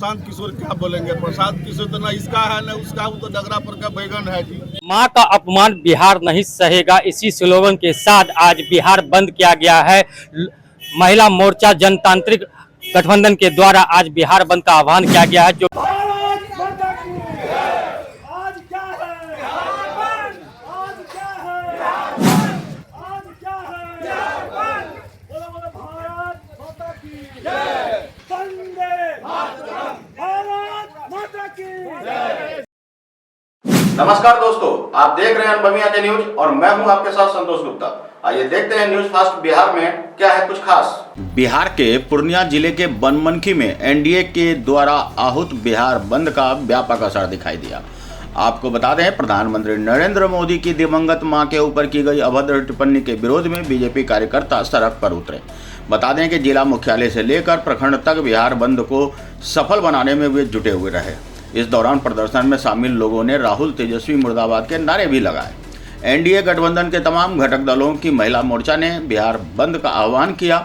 प्रशांत किशोर क्या बोलेंगे। प्रशांत किशोर तो ना इसका है ना उसका, वो तो डगरा पर का बैगन है जी। मां का अपमान बिहार नहीं सहेगा, इसी स्लोगन के साथ आज बिहार बंद किया गया है। महिला मोर्चा जनतांत्रिक गठबंधन के द्वारा आज बिहार बंद का आह्वान किया गया है। जो नमस्कार दोस्तों, आप देख रहे हैं अनुभविया के न्यूज और मैं हूं आपके साथ संतोष गुप्ता। आइए देखते हैं न्यूज फास्ट बिहार में क्या है कुछ खास। बिहार के पूर्णिया जिले के बनमनखी में एनडीए के द्वारा आहूत बिहार बंद का व्यापक असर दिखाई दिया। आपको बता दें, प्रधानमंत्री नरेंद्र मोदी की दिवंगत मां के ऊपर की गई अभद्र टिप्पणी के विरोध में बीजेपी कार्यकर्ता सड़क पर उतरे। बता दें कि जिला मुख्यालय से लेकर प्रखंड तक बिहार बंद को सफल बनाने में वे जुटे हुए रहे। इस दौरान प्रदर्शन में शामिल लोगों ने राहुल तेजस्वी मुर्दाबाद के नारे भी लगाए। एनडीए गठबंधन के तमाम घटक दलों की महिला मोर्चा ने बिहार बंद का आह्वान किया।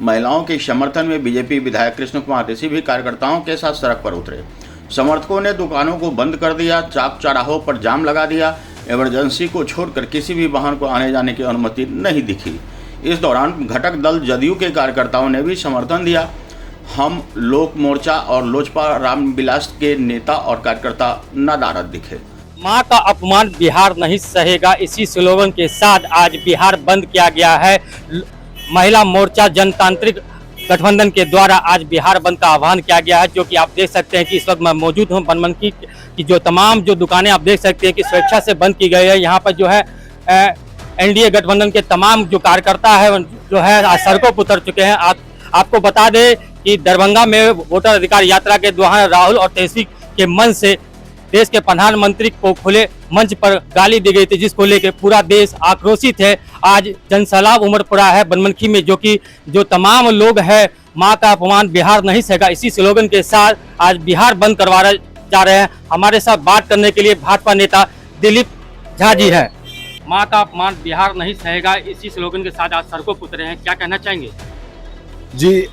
महिलाओं के समर्थन में बीजेपी विधायक कृष्ण कुमार ऋषि भी कार्यकर्ताओं के साथ सड़क पर उतरे। समर्थकों ने दुकानों को बंद कर दिया, चौक चौराहों पर जाम लगा दिया। इमरजेंसी को छोड़कर किसी भी वाहन को आने जाने की अनुमति नहीं दिखी। इस दौरान घटक दल जदयू के कार्यकर्ताओं ने भी समर्थन दिया। हम लोक मोर्चा और लोजपा रामविलास के नेता और कार्यकर्ता नदारद दिखे। मां का अपमान बिहार नहीं सहेगा, इसी स्लोगन के साथ आज बिहार बंद किया गया है। महिला मोर्चा जनतांत्रिक गठबंधन के द्वारा आज बिहार बंद का आह्वान किया गया है। जो कि आप देख सकते हैं कि इस वक्त मैं मौजूद हूं बनमनखी की जो तमाम जो दुकानें आप देख सकते हैं कि स्वेच्छा से बंद की गई है। यहाँ पर जो है एनडीए गठबंधन के तमाम जो कार्यकर्ता है जो है आज सड़कों पर उतर चुके हैं। आपको बता दें कि दरभंगा में वोटर अधिकार यात्रा के दौरान राहुल और तेजस्वी के मन से देश के प्रधानमंत्री को खुले मंच पर गाली दी गई थी, जिसको लेकर पूरा देश आक्रोशित है। आज जनसैलाब उमड़ पड़ा है बनमनखी में, जो तमाम लोग हैं मां का अपमान बिहार नहीं सहेगा इसी स्लोगन के साथ आज बिहार बंद करवा जा रहे हैं। हमारे साथ बात करने के लिए भाजपा नेता दिलीप झा जी है। मां का अपमान बिहार नहीं सहेगा इसी स्लोगन के साथ आज सड़कों पर उतरे हैं, क्या कहना चाहेंगे? जी,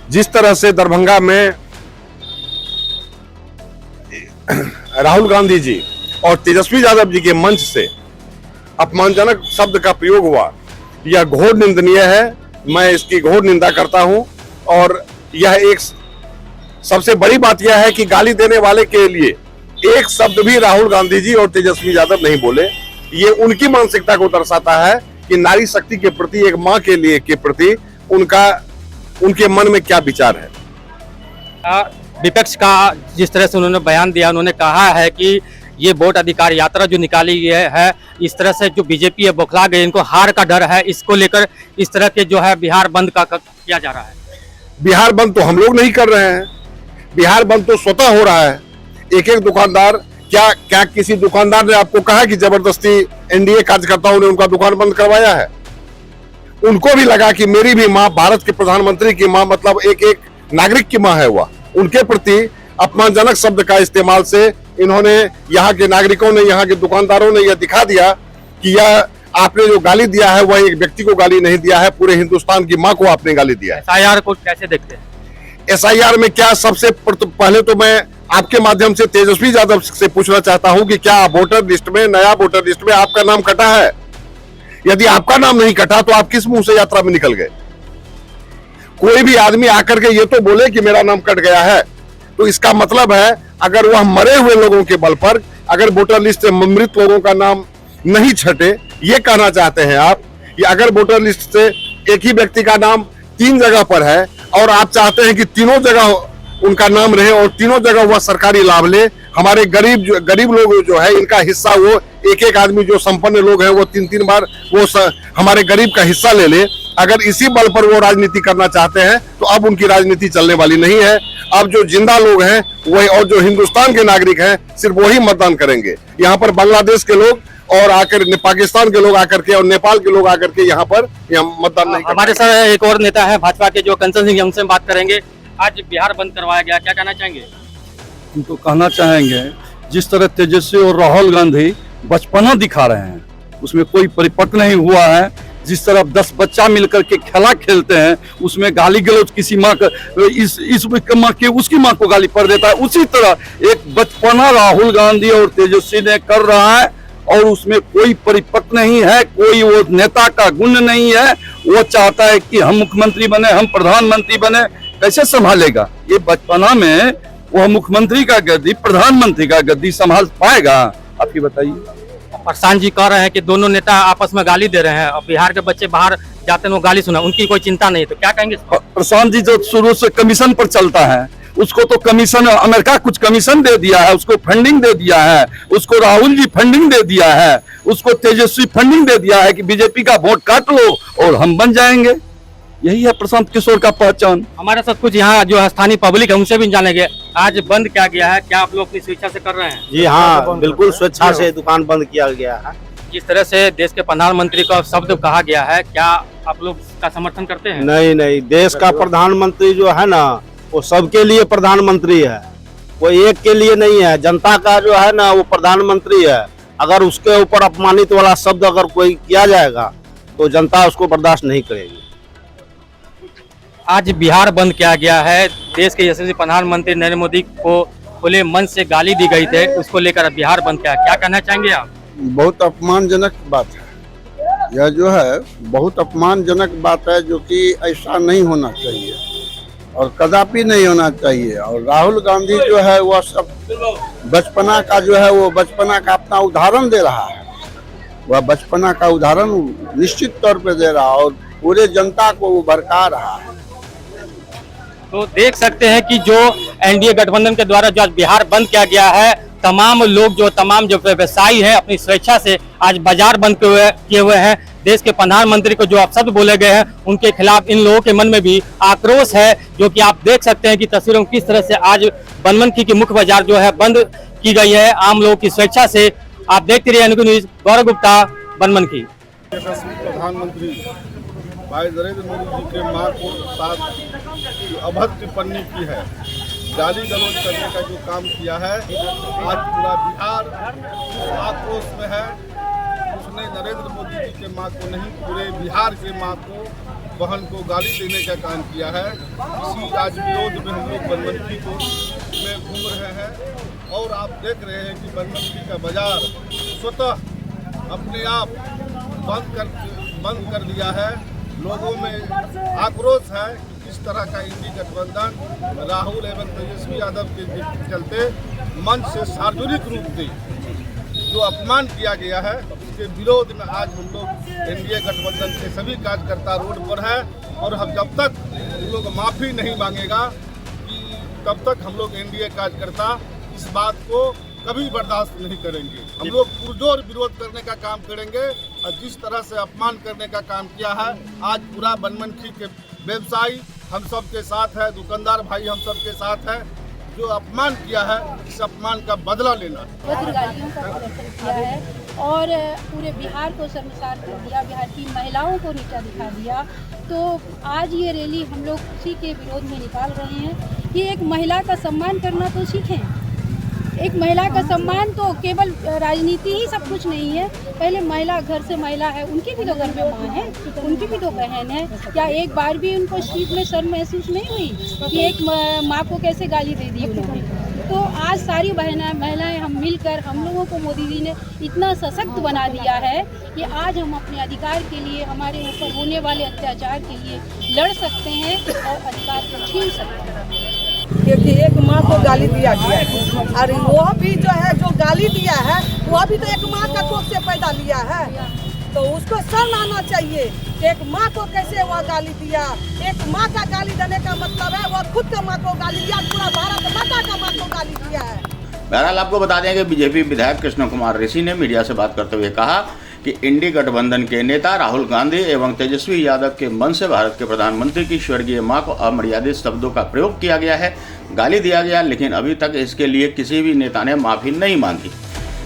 जिस तरह से दरभंगा में राहुल गांधी जी और तेजस्वी यादव जी के मंच से अपमानजनक शब्द का प्रयोग हुआ, यह घोर निंदनीय है। मैं इसकी घोर निंदा करता हूं। और यह एक सबसे बड़ी बात यह है कि गाली देने वाले के लिए एक शब्द भी राहुल गांधी जी और तेजस्वी यादव नहीं बोले। ये उनकी मानसिकता को दर्शाता है कि नारी शक्ति के प्रति, एक मां के लिए के प्रति उनके मन में क्या विचार है। विपक्ष का जिस तरह से उन्होंने बयान दिया, उन्होंने कहा है कि ये वोट अधिकार यात्रा जो निकाली है इस तरह से जो बीजेपी है बौखला गई, इनको हार का डर है। इसको लेकर इस तरह के जो है बिहार बंद का किया जा रहा है। बिहार बंद तो हम लोग नहीं कर रहे हैं, बिहार बंद तो स्वतः हो रहा है। एक एक दुकानदार, क्या किसी दुकानदार ने आपको कहा कि जबरदस्ती एनडीए कार्यकर्ताओं ने उनका दुकान बंद करवाया है? उनको भी लगा कि मेरी भी माँ, भारत के प्रधानमंत्री की माँ, मतलब एक नागरिक की माँ है वह। उनके प्रति अपमानजनक शब्द का इस्तेमाल से इन्होंने, यहाँ के नागरिकों ने, यहाँ के दुकानदारों ने यह दिखा दिया कि यह आपने जो गाली दिया है वह एक व्यक्ति को गाली नहीं दिया है, पूरे हिंदुस्तान की माँ को आपने गाली दिया है। एसआईआर को कैसे देखते हैं? एसआईआर में क्या, सबसे पहले तो मैं आपके माध्यम से तेजस्वी यादव से पूछना चाहता हूँ कि क्या वोटर लिस्ट में, नया वोटर लिस्ट में आपका नाम कटा है? यदि आपका नाम नहीं कटा तो आप किस मुंह से यात्रा में निकल गए? कोई भी आदमी आकर के ये तो बोले कि मेरा नाम कट गया है, तो इसका मतलब है अगर वह मरे हुए लोगों के बल पर, अगर वोटर लिस्ट से मृत लोगों का नाम नहीं छटे, ये कहना चाहते हैं आप कि अगर वोटर लिस्ट से एक ही व्यक्ति का नाम 3 जगह पर है और आप चाहते हैं कि तीनों जगह उनका नाम रहे और तीनों जगह वह सरकारी लाभ ले, हमारे गरीब लोग जो है इनका हिस्सा, वो एक आदमी जो संपन्न लोग हैं वो 3 बार वो हमारे गरीब का हिस्सा ले ले। अगर इसी बल पर वो राजनीति करना चाहते हैं तो अब उनकी राजनीति चलने वाली नहीं है। अब जो जिंदा लोग हैं वही, और जो हिंदुस्तान के नागरिक हैं, सिर्फ वही मतदान करेंगे। यहाँ पर बांग्लादेश के लोग और आकर, पाकिस्तान के लोग आकर के और नेपाल के लोग आकर के यहाँ पर मतदान नहीं। हमारे साथ एक और नेता है भाजपा के जो कंचन सिंह, हमसे बात करेंगे। आज बिहार बंद करवाया गया, क्या कहना चाहेंगे? उनको कहना चाहेंगे, जिस तरह तेजस्वी और राहुल गांधी बचपना दिखा रहे हैं, उसमें कोई परिपक्व नहीं हुआ है। जिस तरह 10 बच्चा मिलकर के खेला खेलते हैं, उसमें गाली गलौज किसी माँ का इस माँ के उसकी माँ को गाली पड़ देता है, उसी तरह एक बचपना राहुल गांधी और तेजस्वी ने कर रहा है और उसमें कोई परिपक्व नहीं है, कोई वो नेता का गुण नहीं है। वो चाहता है कि हम मुख्यमंत्री बने, हम प्रधानमंत्री बने, कैसे संभालेगा? ये बचपना में वह मुख्यमंत्री का गद्दी, प्रधानमंत्री का गद्दी संभाल पाएगा? आप ही बताइए। प्रशांत जी कह रहे हैं कि दोनों नेता आपस में गाली दे रहे हैं और बिहार के बच्चे बाहर जाते हैं वो गाली सुना, उनकी कोई चिंता नहीं, तो क्या कहेंगे? प्रशांत जी जो शुरू से कमीशन पर चलता है, उसको तो कमीशन अमेरिका कुछ कमीशन दे दिया है, उसको फंडिंग दे दिया है, उसको राहुल जी फंडिंग दे दिया है, उसको तेजस्वी फंडिंग दे दिया है कि बीजेपी का वोट काट लो और हम बन जाएंगे। यही है प्रशांत किशोर का पहचान। हमारे साथ कुछ यहाँ जो स्थानीय पब्लिक है उनसे भी जानेंगे, आज बंद किया गया है, क्या आप लोग अपनी स्वेच्छा से कर रहे हैं? जी हाँ, बिल्कुल स्वेच्छा से दुकान बंद किया गया है। जिस तरह से देश के प्रधानमंत्री का शब्द कहा गया है, क्या आप लोग का समर्थन करते हैं? नहीं, देश का प्रधानमंत्री जो है ना, वो सबके लिए प्रधानमंत्री है, वो एक के लिए नहीं है। जनता का जो है ना वो प्रधानमंत्री है। अगर उसके ऊपर अपमानित वाला शब्द अगर कोई किया जाएगा तो जनता उसको बर्दाश्त नहीं करेगी। आज बिहार बंद किया गया है। देश के यशस्वी प्रधानमंत्री नरेंद्र मोदी को खुले मन से गाली दी गई थी, उसको लेकर बिहार बंद किया, क्या कहना चाहेंगे आप? बहुत अपमानजनक बात है। यह जो है बहुत अपमानजनक बात है, जो कि ऐसा नहीं होना चाहिए और कदापि नहीं होना चाहिए। और राहुल गांधी जो है वह सब बचपना का जो है वो बचपना का अपना उदाहरण दे रहा है, वह बचपना का उदाहरण निश्चित तौर पे दे रहा है और पूरे जनता को वो भड़का रहा है। तो देख सकते हैं कि जो एनडीए गठबंधन के द्वारा जो आज बिहार बंद किया गया है, तमाम जो व्यवसायी हैं अपनी स्वेच्छा से आज बाजार बंद किए हुए हैं। देश के प्रधानमंत्री को जो अपशब्द बोले गए हैं उनके खिलाफ इन लोगों के मन में भी आक्रोश है, जो कि आप देख सकते हैं कि तस्वीरों में किस तरह से आज बनमनखी की मुख्य बाजार जो है बंद की गई है आम लोगों की स्वेच्छा से। आप देखते रहिए अनुकूल न्यूज, गौरव गुप्ता, बनमनखी। प्रधानमंत्री भाई नरेंद्र मोदी जी के मां को साथ अभद्र टिप्पणी की है, गाली गलौज करने का जो काम किया है, आज पूरा बिहार आक्रोश में है। उसने नरेंद्र मोदी जी के मां को नहीं, पूरे बिहार के मां को, बहन को गाली देने का काम किया है। इसी आज विरोध में हम लोग बनमनखी को में घूम रहे हैं और आप देख रहे हैं कि बनमनखी का बाजार स्वतः अपने आप बंद कर दिया है। लोगों में आक्रोश है कि किस तरह का इंडी गठबंधन राहुल एवं तेजस्वी यादव के चलते मंच से सार्वजनिक रूप से जो अपमान किया गया है, उसके विरोध में आज हम लोग एनडीए गठबंधन के सभी कार्यकर्ता रोड पर है और हम जब तक हम लोग माफ़ी नहीं मांगेगा कि तब तक हम लोग एनडीए कार्यकर्ता इस बात को कभी बर्दाश्त नहीं करेंगे। हम लोग पुरजोर विरोध करने का काम करेंगे और जिस तरह से अपमान करने का काम किया है, आज पूरा बनमनखी के व्यवसायी हम सब के साथ है, दुकानदार भाई हम सब के साथ है। जो अपमान किया है, इस अपमान का बदला लेना गालियों का प्रदर्शन किया है और पूरे बिहार को शर्मसार कर दिया, बिहार की महिलाओं को नीचा दिखा दिया। तो आज ये रैली हम लोग उसी के विरोध में निकाल रहे हैं कि एक महिला का सम्मान करना तो सीखें। एक महिला का सम्मान तो केवल राजनीति ही सब कुछ नहीं है। पहले महिला घर से महिला है, उनकी भी तो घर में माँ है, उनकी भी तो बहन है। क्या एक बार भी उनको स्ट्रीट में शर्म महसूस नहीं हुई कि एक माँ को कैसे गाली दे दी उन्होंने? तो आज सारी महिलाएं हम मिलकर हम लोगों को मोदी जी ने इतना सशक्त बना दिया है कि आज हम अपने अधिकार के लिए, हमारे ऊपर होने वाले अत्याचार के लिए लड़ सकते हैं और अधिकार को छीन सकते हैं। क्योंकि एक माँ को गाली दिया गया है और वह भी जो है जो गाली दिया है वह भी तो एक माँ का कोख से पैदा लिया है, तो उसको शर्म आना चाहिए कि एक माँ को कैसे वह गाली दिया। एक माँ का गाली देने का मतलब है वह खुद का माँ को गाली दिया, पूरा भारत माता का माँ को गाली दिया है। बहरहाल आपको बता दें कि बीजेपी विधायक कृष्ण कुमार ऋषि ने मीडिया से बात करते हुए कहा कि इंडी गठबंधन के नेता राहुल गांधी एवं तेजस्वी यादव के मन से भारत के प्रधानमंत्री की स्वर्गीय मां को अमर्यादित शब्दों का प्रयोग किया गया है, गाली दिया गया, लेकिन अभी तक इसके लिए किसी भी नेता ने माफी नहीं मांगी।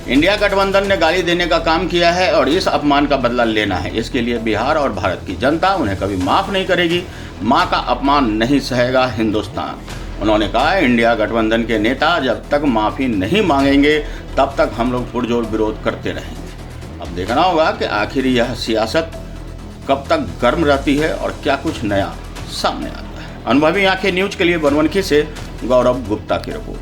इंडिया गठबंधन ने गाली देने का काम किया है और इस अपमान का बदला लेना है। इसके लिए बिहार और भारत की जनता उन्हें कभी माफ नहीं करेगी। मां का अपमान नहीं सहेगा हिंदुस्तान। उन्होंने कहा, इंडिया गठबंधन के नेता जब तक माफी नहीं मांगेंगे तब तक हम लोग पुरजोर विरोध करते रहेंगे। अब देखना होगा कि आखिर यह सियासत कब तक गर्म रहती है और क्या कुछ नया सामने आता है। अनुभवी आंखें न्यूज के लिए बनमनखी से गौरव गुप्ता की रिपोर्ट।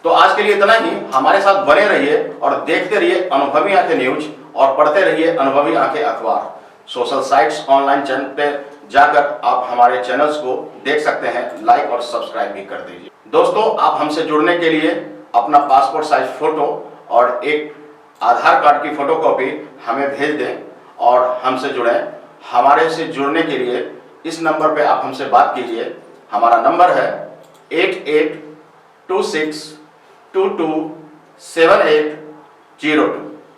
तो आज के लिए इतना ही। हमारे साथ बने रहिए और देखते रहिए अनुभवी आंखें न्यूज और पढ़ते रहिए अनुभवी आंखें अखबार। सोशल साइट्स, ऑनलाइन चैनल पे जाकर आप हमारे चैनल्स को देख सकते हैं, लाइक और सब्सक्राइब भी कर दीजिए। दोस्तों, आप हमसे जुड़ने के लिए अपना पासपोर्ट साइज फोटो और एक आधार कार्ड की फोटोकॉपी हमें भेज दें और हमसे जुड़ें। हमारे से जुड़ने के लिए इस नंबर पे आप हमसे बात कीजिए। हमारा नंबर है 8826227802।